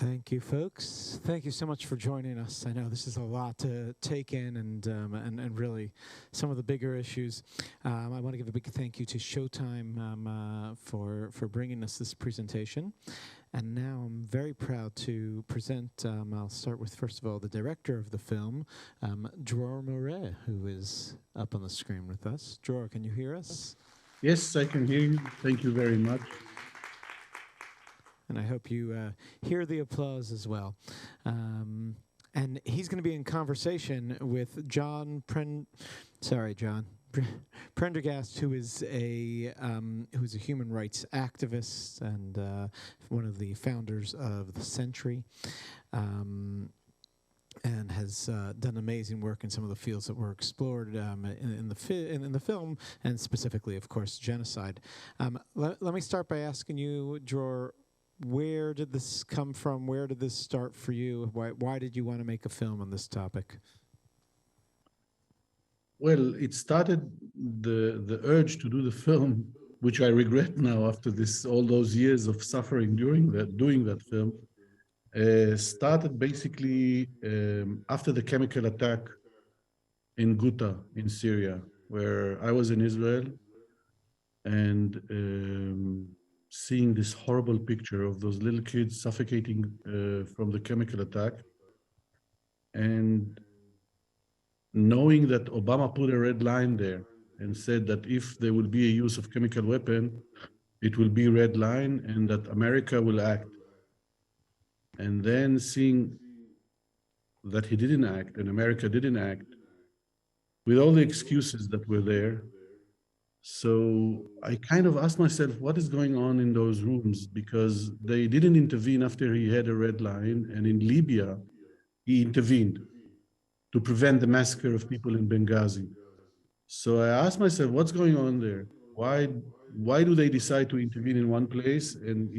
Thank you, folks. Thank you so much for joining us. I know this is a lot to take in, and really some of the bigger issues. I want to give a big thank you to Showtime for bringing us this presentation. And now I'm very proud to present. I'll start with first of all the director of the film, Dror Moreh, who is up on the screen with us. Dror, can you hear us? Yes, I can hear you. Thank you very much. And I hope you hear the applause as well. And he's going to be in conversation with John Prendergast, who is a human rights activist and one of the founders of the Century, and has done amazing work in some of the fields that were explored in the film, and specifically, of course, genocide. Let me start by asking you, Dror, where did this come from? Where did this start for you? Why did you want to make a film on this topic? Well, it started the urge to do the film, which I regret now after all those years of suffering doing that film. Started basically after the chemical attack in Ghouta in Syria, where I was in Israel, and seeing this horrible picture of those little kids suffocating from the chemical attack, and knowing that Obama put a red line there and said that if there will be a use of chemical weapon, it will be red line and that America will act. And then seeing that he didn't act and America didn't act with all the excuses that were there. So I kind of asked myself, what is going on in those rooms? Because they didn't intervene after he had a red line. And in Libya, he intervened to prevent the massacre of people in Benghazi. So I asked myself, what's going on there? Why do they decide to intervene in one place and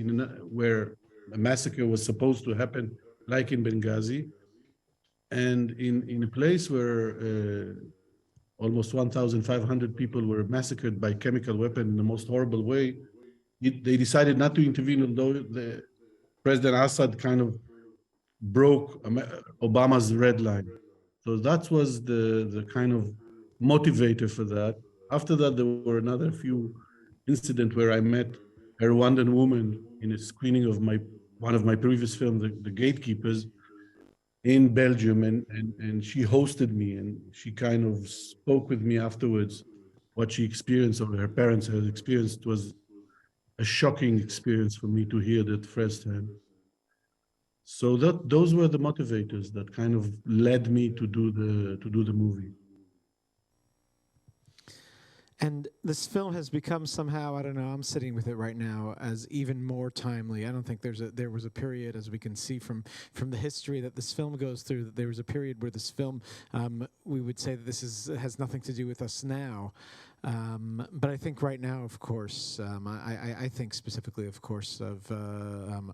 where a massacre was supposed to happen, like in Benghazi, and in a place where almost 1,500 people were massacred by chemical weapon in the most horrible way, they decided not to intervene, although President Assad kind of broke Obama's red line. So that was the kind of motivator for that. After that, there were another few incidents where I met a Rwandan woman in a screening of one of my previous films, The Gatekeepers, in Belgium, and she hosted me, and she kind of spoke with me afterwards what she experienced or her parents had experienced. It was a shocking experience for me to hear that firsthand. So those were the motivators that kind of led me to do the movie. And this film has become somehow, I don't know, I'm sitting with it right now as even more timely. I don't think there was a period, as we can see from the history that this film goes through, that there was a period where this film, we would say that this has nothing to do with us now. But I think right now, of course, I think specifically, of course, of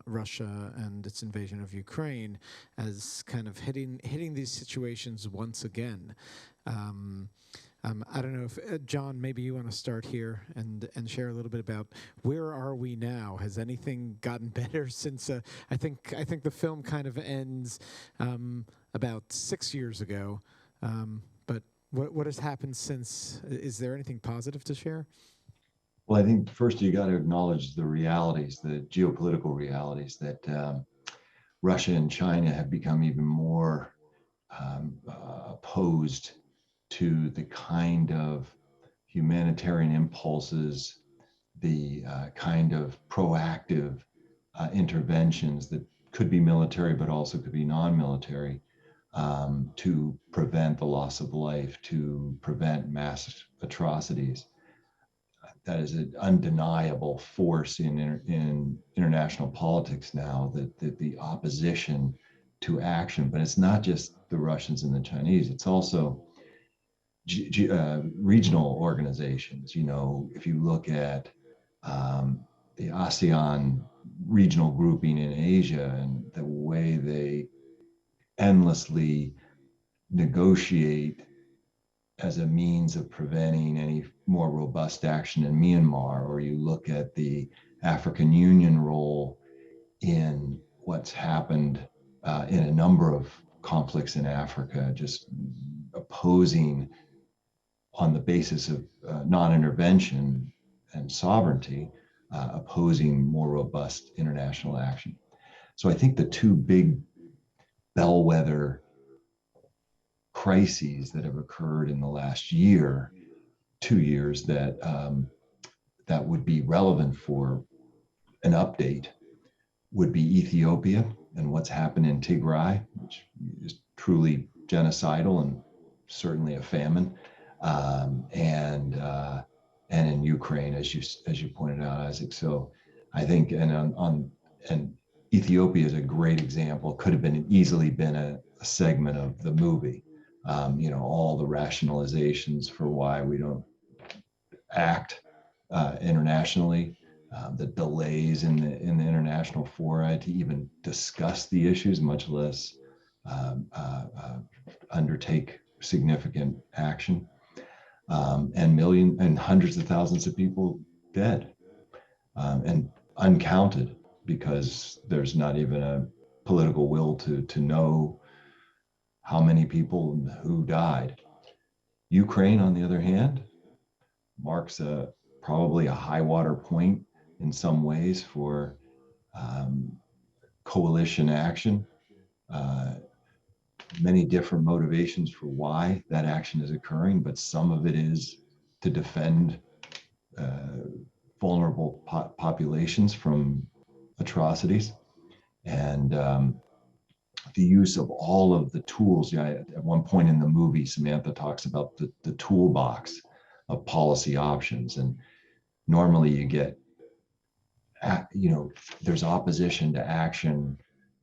Russia and its invasion of Ukraine as kind of hitting these situations once again. I don't know if, John, maybe you want to start here and share a little bit about where are we now? Has anything gotten better since, I think the film kind of ends about 6 years ago, but what has happened since? Is there anything positive to share? Well, I think first you got to acknowledge the realities, the geopolitical realities that Russia and China have become even more opposed to the kind of humanitarian impulses, the kind of proactive interventions that could be military, but also could be non-military, to prevent the loss of life, to prevent mass atrocities. That is an undeniable force in international politics now, that the opposition to action. But it's not just the Russians and the Chinese, it's also regional organizations. You know, if you look at the ASEAN regional grouping in Asia and the way they endlessly negotiate as a means of preventing any more robust action in Myanmar, or you look at the African Union role in what's happened in a number of conflicts in Africa, just opposing on the basis of non-intervention and sovereignty, opposing more robust international action. So I think the two big bellwether crises that have occurred in the last year, 2 years, that would be relevant for an update would be Ethiopia and what's happened in Tigray, which is truly genocidal and certainly a famine, and in Ukraine, as you pointed out, Isaac. So I think, and Ethiopia is a great example. Could have been easily been a segment of the movie. All the rationalizations for why we don't act internationally, the delays in the international fora to even discuss the issues, much less undertake significant action, and hundreds of thousands of people dead, and uncounted, because there's not even a political will to know how many people who died. Ukraine, on the other hand, marks probably a high water point in some ways for coalition action. Many different motivations for why that action is occurring, but some of it is to defend vulnerable populations from atrocities. And the use of all of the tools. At one point in the movie, Samantha talks about the toolbox of policy options. And normally you get, there's opposition to action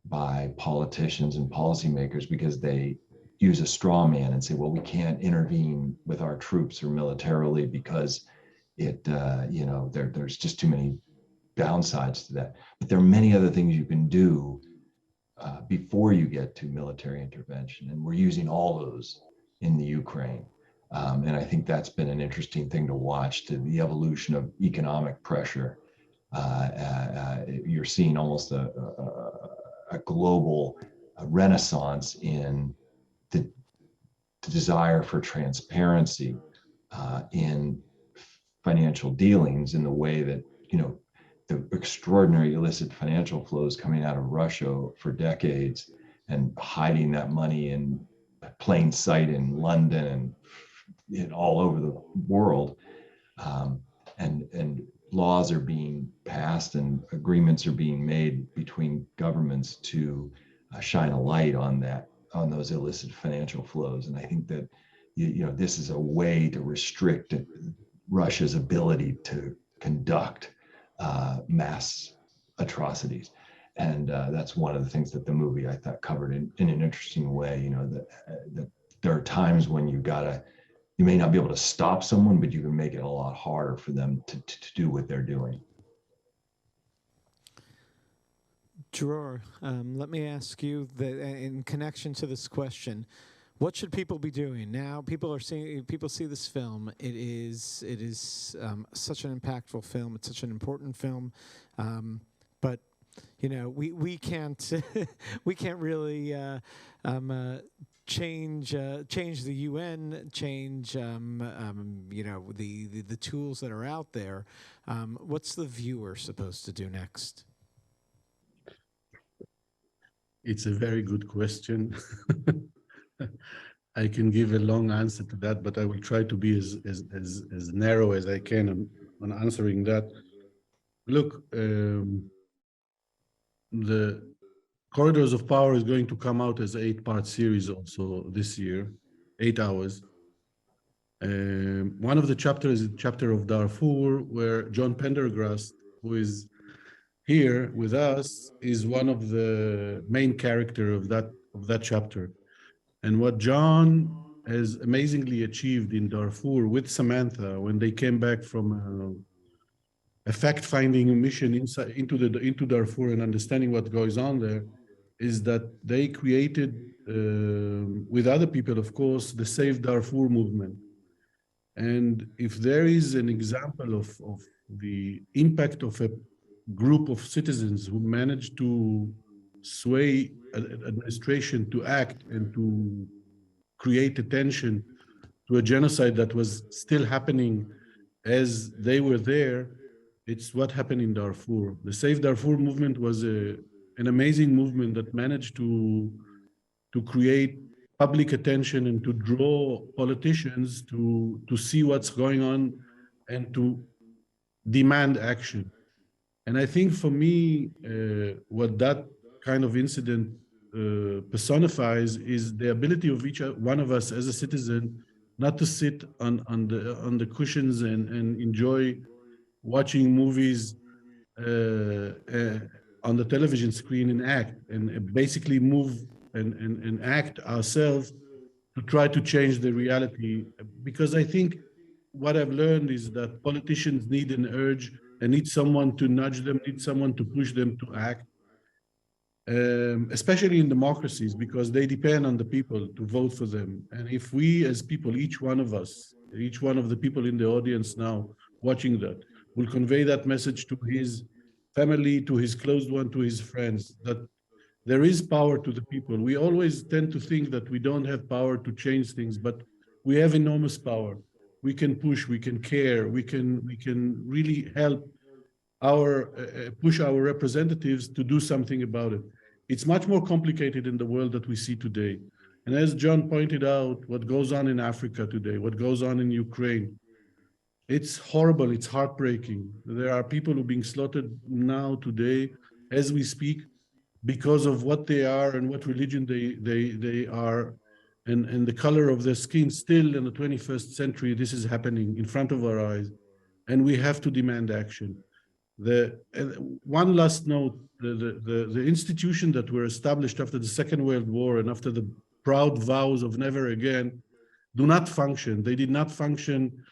by politicians and policymakers because they use a straw man and say, well, we can't intervene with our troops or militarily because there's just too many downsides to that. But there are many other things you can do before you get to military intervention. And we're using all those in the Ukraine. And I think that's been an interesting thing to watch, to the evolution of economic pressure. You're seeing almost a global renaissance in the desire for transparency in financial dealings, in the way that, the extraordinary illicit financial flows coming out of Russia for decades and hiding that money in plain sight in London and all over the world. And laws are being passed and agreements are being made between governments to shine a light on those illicit financial flows. And I think that, this is a way to restrict Russia's ability to conduct mass atrocities. And that's one of the things that the movie, I thought, covered in an interesting way. That there are times when you may not be able to stop someone, but you can make it a lot harder for them to do what they're doing. Dror, let me ask you that in connection to this question, what should people be doing now? People see this film. It is such an impactful film. It's such an important film, but we can't we can't really change the UN, change the tools that are out there. What's the viewer supposed to do next? It's a very good question. I can give a long answer to that, but I will try to be as narrow as I can on answering that. Look, the Corridors of Power is going to come out as an 8-part series also this year, 8 hours. One of the chapters is a chapter of Darfur, where John Prendergast, who is here with us, is one of the main character of that chapter. And what John has amazingly achieved in Darfur with Samantha, when they came back from a fact-finding mission into Darfur and understanding what goes on there, is that they created, with other people, of course, the Save Darfur movement. And if there is an example of the impact of a group of citizens who managed to sway administration to act and to create attention to a genocide that was still happening as they were there. It's what happened in Darfur. The Save Darfur movement was an amazing movement that managed to create public attention and to draw politicians to see what's going on and to demand action. And I think for me, what that kind of incident personifies is the ability of each one of us as a citizen not to sit on the cushions and enjoy watching movies on the television screen and act and basically move and act ourselves to try to change the reality. Because I think what I've learned is that politicians need an urge and need someone to nudge them, need someone to push them to act, especially in democracies, because they depend on the people to vote for them. And if we as people, each one of us, each one of the people in the audience now watching that, will convey that message to his family, to his close one, to his friends, that there is power to the people. We always tend to think that we don't have power to change things, but we have enormous power. We can push, we can care, we can really help our push our representatives to do something about it. It's much more complicated in the world that we see today. And as John pointed out, what goes on in Africa today, what goes on in Ukraine, it's horrible, it's heartbreaking. There are people who are being slaughtered now today as we speak because of what they are and what religion they are and the color of their skin. Still in the 21st century, this is happening in front of our eyes, and we have to demand action. One last note, the institution that were established after the Second World War and after the proud vows of never again do not function. They did not function,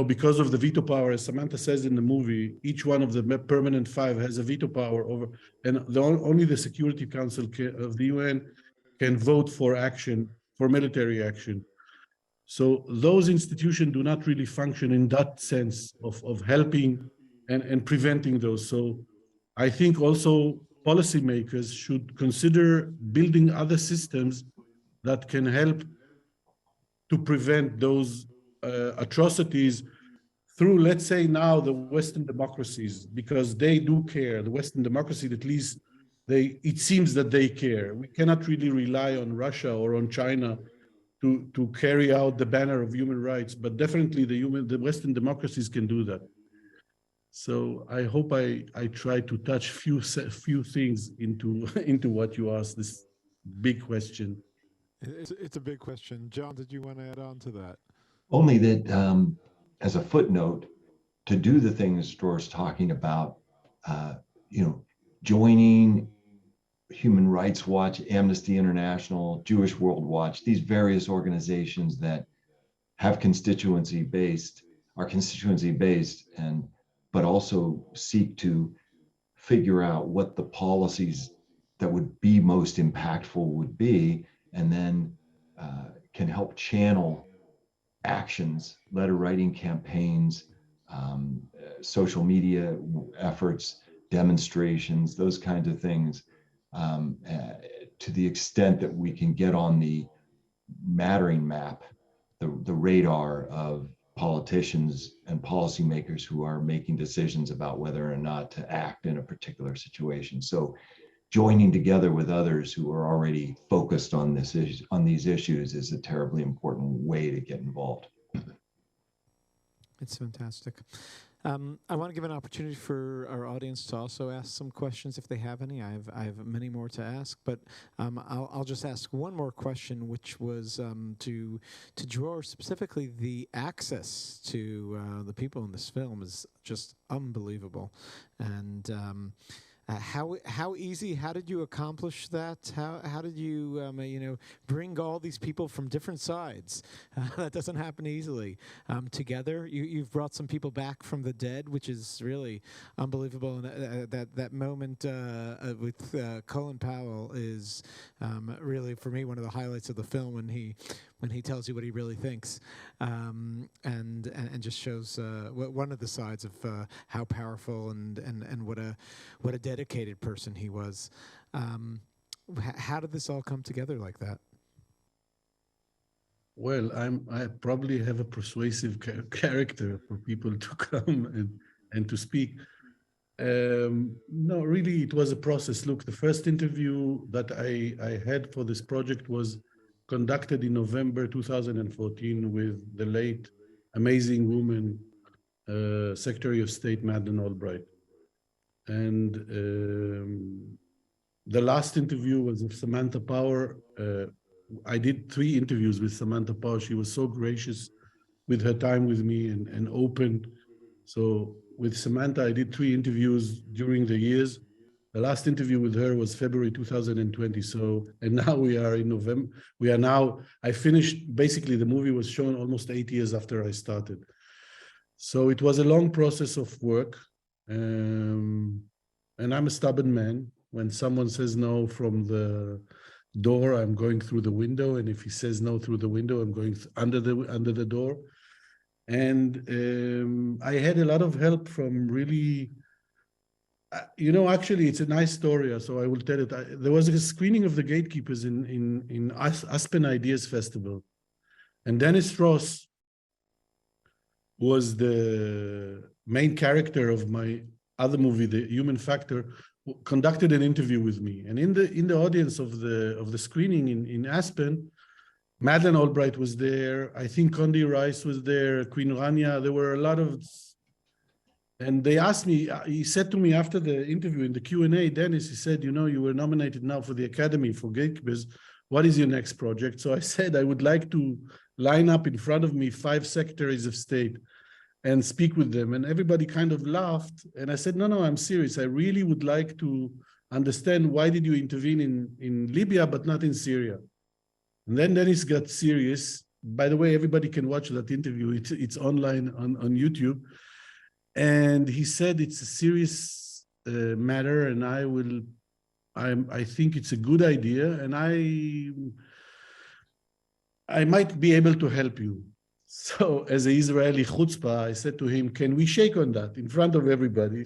because of the veto power. As Samantha says in the movie, each one of the permanent five has a veto power over, and only the Security Council of the UN can vote for action, for military action. So those institutions do not really function in that sense of helping and preventing those. So I think also policymakers should consider building other systems that can help to prevent those atrocities through, let's say now, the Western democracies, because they do care. The Western democracies, at least, it seems that they care. We cannot really rely on Russia or on China to carry out the banner of human rights, but definitely the Western democracies can do that. So I hope I try to touch few things into what you asked, this big question. It's a big question. John, did you want to add on to that? Only that as a footnote, to do the things Dror's talking about, joining Human Rights Watch, Amnesty International, Jewish World Watch, these various organizations that have constituency based, but also seek to figure out what the policies that would be most impactful would be, and then can help channel actions, letter writing campaigns, social media efforts, demonstrations, those kinds of things, to the extent that we can get on the mattering map, the radar of politicians and policymakers who are making decisions about whether or not to act in a particular situation. So joining together with others who are already focused on these issues is a terribly important way to get involved. It's fantastic. I want to give an opportunity for our audience to also ask some questions if they have any. I have many more to ask, but I'll just ask one more question, which was to Dror specifically. The access to the people in this film is just unbelievable, and how easy? How did you accomplish that? How did you bring all these people from different sides? That doesn't happen easily. Together, you've brought some people back from the dead, which is really unbelievable. And that moment with Colin Powell is really, for me, one of the highlights of the film when he tells you what he really thinks, and just shows one of the sides of how powerful and what a dedicated person he was. How did this all come together like that? Well, I probably have a persuasive character for people to come and to speak. No, really, it was a process. Look, the first interview that I had for this project was conducted in November 2014 with the late amazing woman, Secretary of State Madeleine Albright. And the last interview was with Samantha Power. I did 3 interviews with Samantha Power. She was so gracious with her time with me and open. So with Samantha, I did 3 interviews during the years. The last interview with her was February 2020. So, and now we are in November. I finished, basically the movie was shown almost 8 years after I started. So it was a long process of work. And I'm a stubborn man. When someone says no from the door, I'm going through the window. And if he says no through the window, I'm going under the door. And I had a lot of help from really, actually, it's a nice story, so I will tell it. There was a screening of The Gatekeepers in Aspen Ideas Festival. And Dennis Ross was the main character of my other movie, The Human Factor, who conducted an interview with me. And in the audience of the screening in Aspen, Madeleine Albright was there. I think Condi Rice was there, Queen Rania. There were a lot of, and they asked me, he said to me after the interview in the Q&A, Dennis, he said, you were nominated now for the Academy for Gatekeepers. What is your next project? So I said, I would like to line up in front of me 5 secretaries of state and speak with them. And everybody kind of laughed. And I said, no, I'm serious. I really would like to understand, why did you intervene in Libya, but not in Syria? And then Dennis got serious. By the way, everybody can watch that interview. It's online on YouTube. And he said, it's a serious matter, and I think it's a good idea, and I might be able to help you. So as an Israeli chutzpah, I said to him, can we shake on that in front of everybody?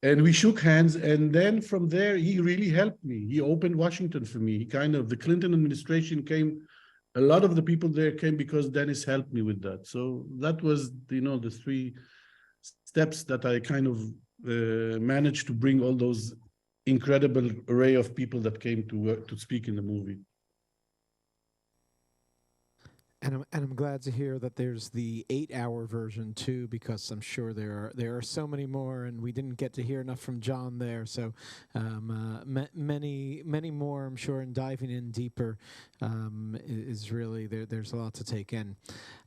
And we shook hands. And then from there, he really helped me. He opened Washington for me. The Clinton administration came, a lot of the people there came because Dennis helped me with that. So that was, the 3 steps that I kind of managed to bring all those incredible array of people that came to work, to speak in the movie. And I'm glad to hear that there's the 8-hour version too, because I'm sure there are so many more, and we didn't get to hear enough from John there. So many more, I'm sure, and diving in deeper is really there's a lot to take in.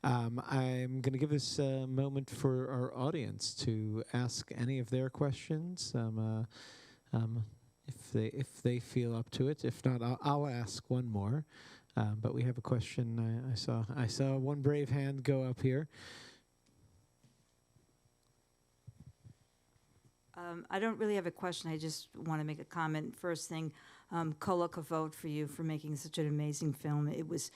I'm going to give this moment for our audience to ask any of their questions. If they feel up to it. If not, I'll ask one more. But we have a question. I saw one brave hand go up here. I don't really have a question. I just want to make a comment. First thing, kol hakavod for you for making such an amazing film. It was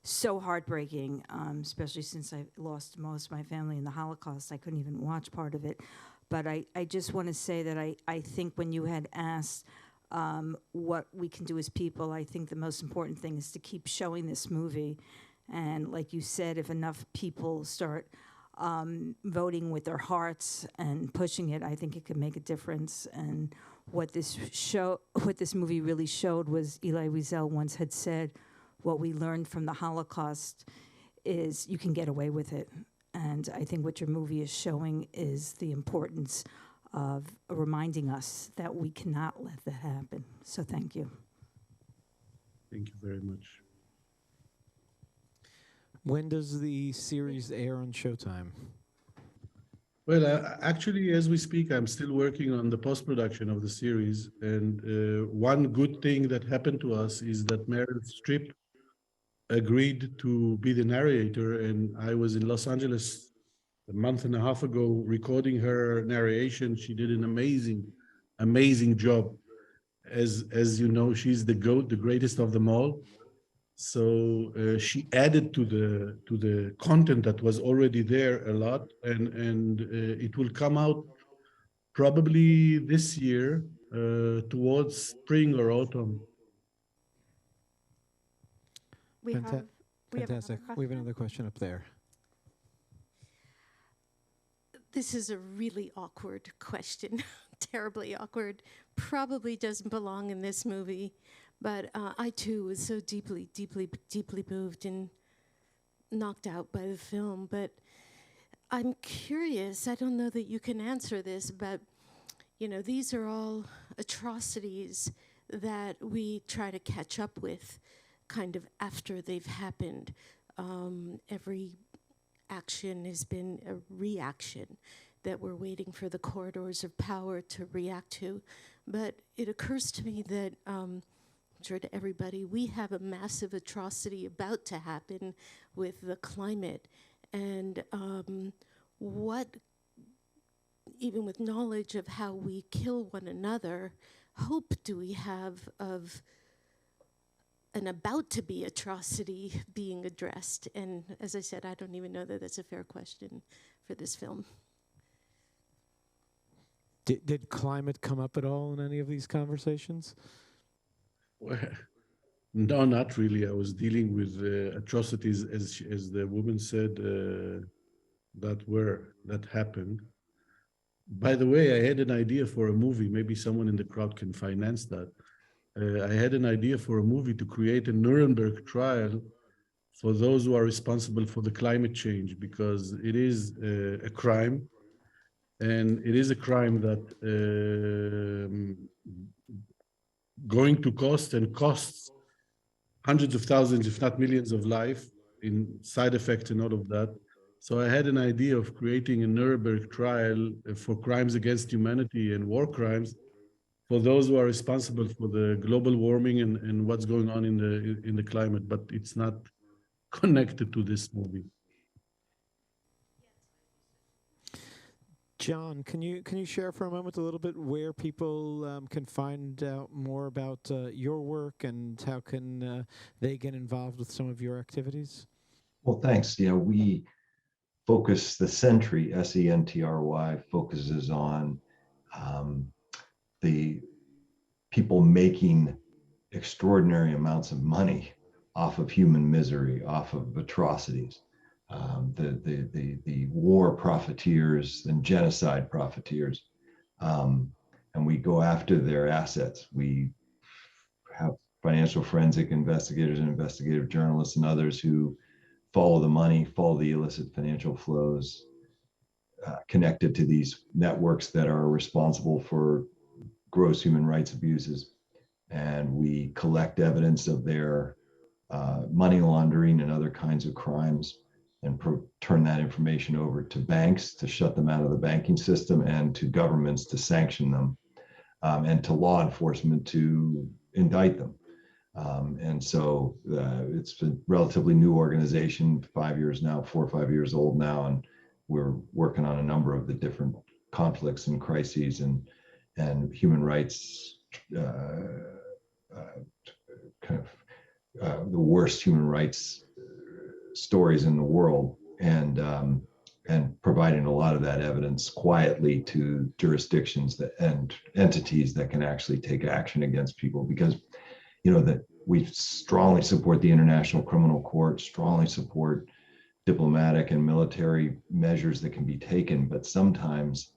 so heartbreaking, especially since I lost most of my family in the Holocaust. I couldn't even watch part of it. But I just want to say that I think when you had asked what we can do as people, I think the most important thing is to keep showing this movie. And like you said, if enough people start voting with their hearts and pushing it, I think it could make a difference. And what this movie really showed was, Elie Wiesel once had said, what we learned from the Holocaust is you can get away with it. And I think what your movie is showing is the importance of reminding us that we cannot let that happen. So thank you. Thank you very much. When does the series air on Showtime? Well, actually, as we speak, I'm still working on the post-production of the series. And one good thing that happened to us is that Meryl Streep agreed to be the narrator. And I was in Los Angeles a month and a half ago recording her narration. She did an amazing job. As you know, she's the GOAT, the greatest of them all. So she added to the content that was already there a lot, and it will come out probably this year. towards spring or autumn. We have, Fanta- we have another Fantastic. We have question. another question up there. This is a really awkward question, terribly awkward. Probably doesn't belong in this movie, but I too was so deeply, deeply, deeply moved and knocked out by the film. But I'm curious, I don't know that you can answer this, but these are all atrocities that we try to catch up with kind of after they've happened. Every action has been a reaction that we're waiting for the corridors of power to react to. But it occurs to me that, I'm sure to everybody, we have a massive atrocity about to happen with the climate. And what, even with knowledge of how we kill one another, hope do we have of an about to be atrocity being addressed? And as I said, I don't even know that that's a fair question for this film. Did climate come up at all in any of these conversations? Well, no, not really. I was dealing with atrocities, as the woman said, that happened. By the way, I had an idea for a movie. Maybe someone in the crowd can finance that. I had an idea for a movie to create a Nuremberg trial for those who are responsible for the climate change, because it is a crime, and it is a crime that going to cost and costs hundreds of thousands, if not millions of life in side effects and all of that. So I had an idea of creating a Nuremberg trial for crimes against humanity and war crimes for those who are responsible for the global warming and what's going on in the climate, but it's not connected to this movie. John, can you share for a moment a little bit where people can find out more about your work and how can they get involved with some of your activities? Well, thanks. We focus, the Sentry, SENTRY, focuses on the people making extraordinary amounts of money off of human misery, off of atrocities. The war profiteers and genocide profiteers. And we go after their assets. We have financial forensic investigators and investigative journalists and others who follow the money, follow the illicit financial flows connected to these networks that are responsible for gross human rights abuses. And we collect evidence of their money laundering and other kinds of crimes and turn that information over to banks to shut them out of the banking system, and to governments to sanction them, and to law enforcement to indict them. And so it's a relatively new organization, 5 years now, 4 or 5 years old now, and we're working on a number of the different conflicts and crises and human rights, kind of the worst human rights stories in the world, and providing a lot of that evidence quietly to jurisdictions and entities that can actually take action against people, because that we strongly support the International Criminal Court, strongly support diplomatic and military measures that can be taken, but sometimes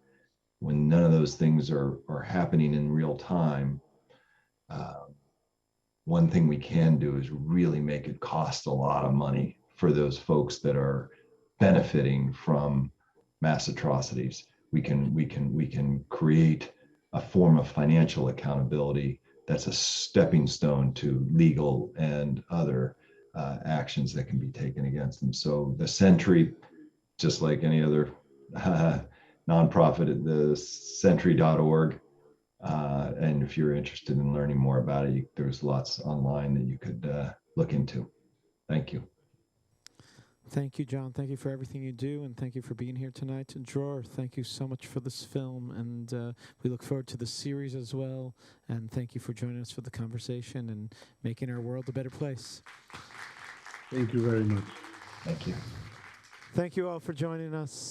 when none of those things are happening in real time, one thing we can do is really make it cost a lot of money for those folks that are benefiting from mass atrocities. We can create a form of financial accountability that's a stepping stone to legal and other actions that can be taken against them. So the Sentry, just like any other nonprofit at the sentry.org. And if you're interested in learning more about it, there's lots online that you could look into. Thank you. Thank you, John. Thank you for everything you do, and thank you for being here tonight. And Dror, thank you so much for this film, and we look forward to the series as well. And thank you for joining us for the conversation and making our world a better place. Thank you very much. Thank you. Thank you all for joining us.